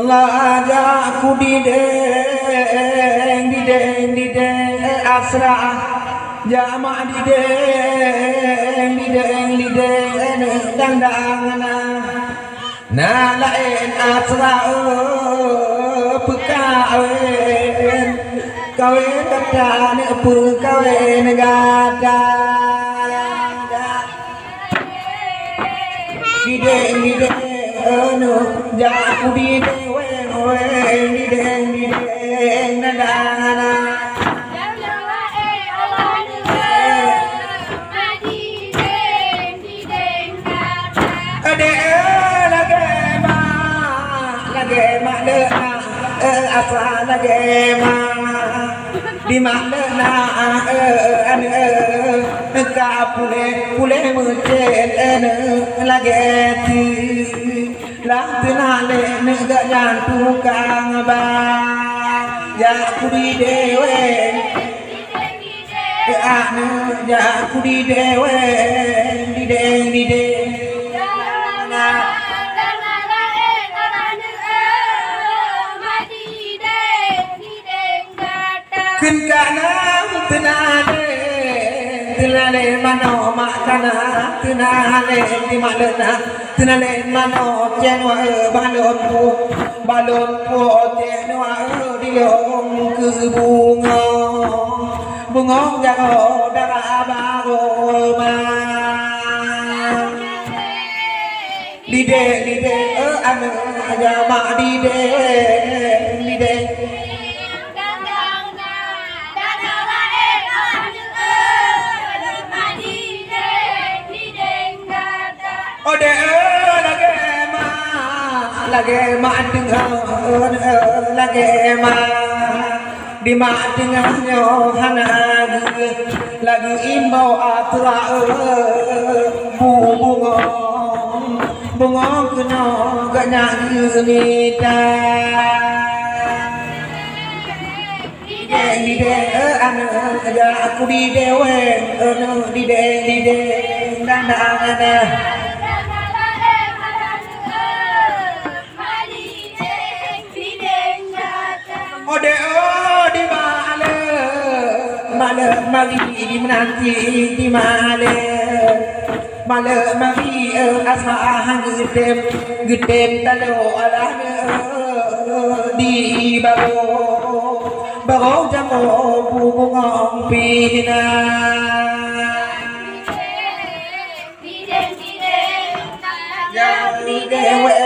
Allah ajakku di deng asra jama di deng dandangana na lain asra pekawen kawin kata ne pekawen gada di deng anu jakku di deng dandangana asal lagi di mana pule muncul lagi ti lah tenale negak yang tukang bang ya kudi dewe ya kudi dewe di deng Kenkana tenale mano makana tenale di mana tenale mano jenwa balon pu jenwa diong ke bunga jago darah bago ma lide anu aja mak lide ode lagi ma dengar lagi ma di ma dengarnya hana lagi imbau atra bunga kena ganya gemita di anu aja aku di dewe di dandangana ode di male mari di menanti di male mari asa hang gedem talo alah di baro jamo bunga pina ya di dewe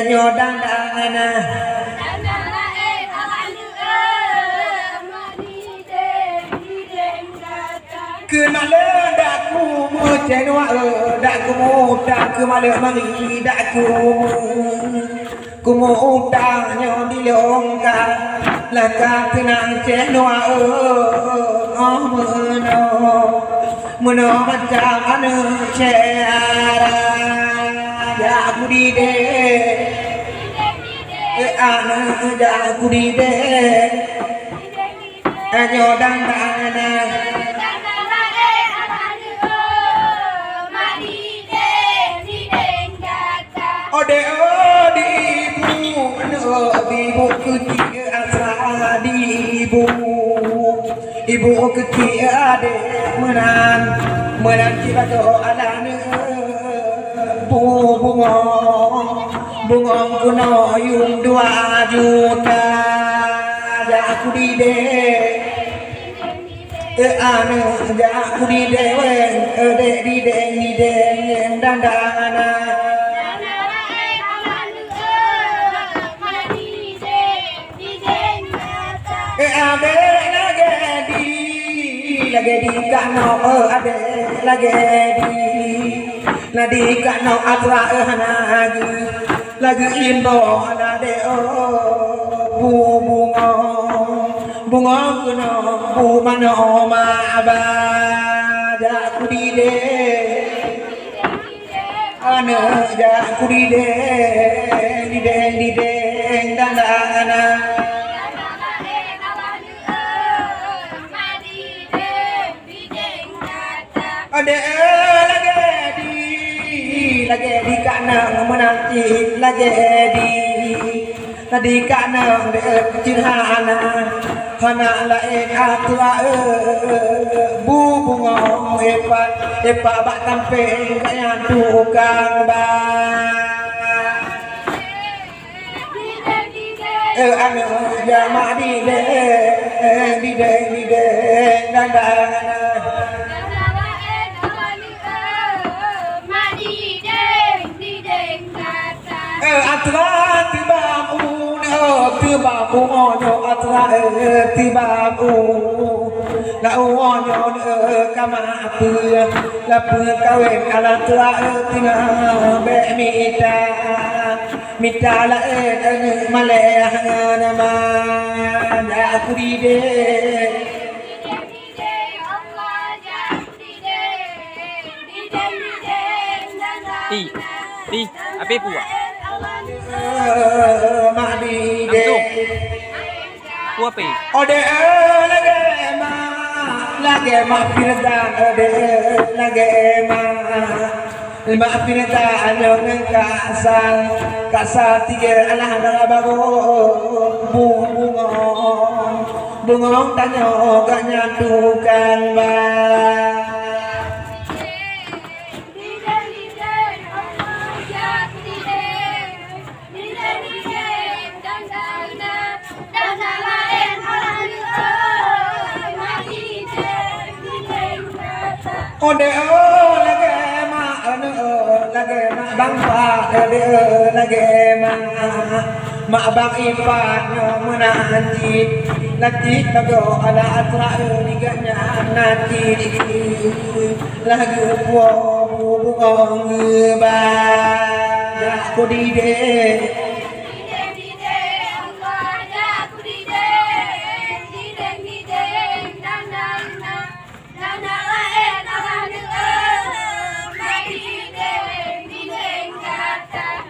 nyodang dangana kemale dakku jenwa dakku kemale mari dakku utangnya di longga laka tenang jenwa meno macam anu cara ya aku di anu jaku di de ayo dandana ode odi ibu kecil asal di ibu kecil ade menang kita doa bungong kuno yung 2 juta jaku di de anu jaku di dewen di deng dandana ade lagi di kano ade lagi kano atra lagi imbo ade bungong kuno bu mano ma aba jaku di de anu jaku di deng dandana ade lagi di kanang menanti lagi di kanang de cinhana hana lain atua bu bungong epa bak tampe kaya tukang ba anu jama di de dandana atra tiba onyo atra tiba la onyo kama la kawen ala atra tina be mita la male nama aku di de đi ape pua madi de pua pe ode lage ma pirda ode lage ma pirda alo kasal tiga alah bago bungong tanyo ganya tukang ba ode lage ma bang pa ode lage ma bang ipan menanti nanti bago ala atra ni ganya nanti lagu bungong ba aku di de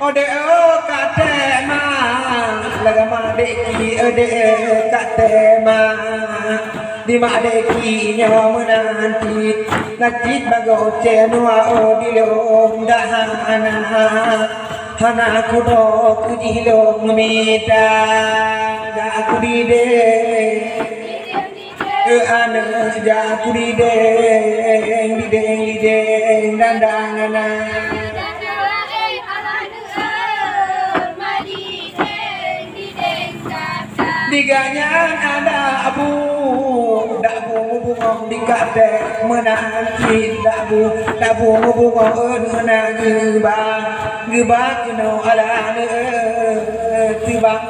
ode katema lagama deki ode katema di ma deki nyawa menanti nanti bago cenua odilo dahana hana kudo kujilo mita da aku di de anu ja aku di de dandana diganya ada abu bungong dikate menanti dabu bungong menanti geba kino ala tibang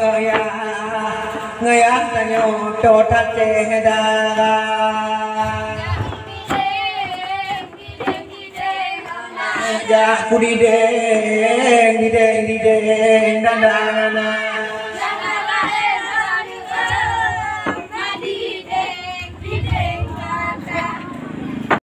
ngaya tanyo tota cehda ja kudi deng dandana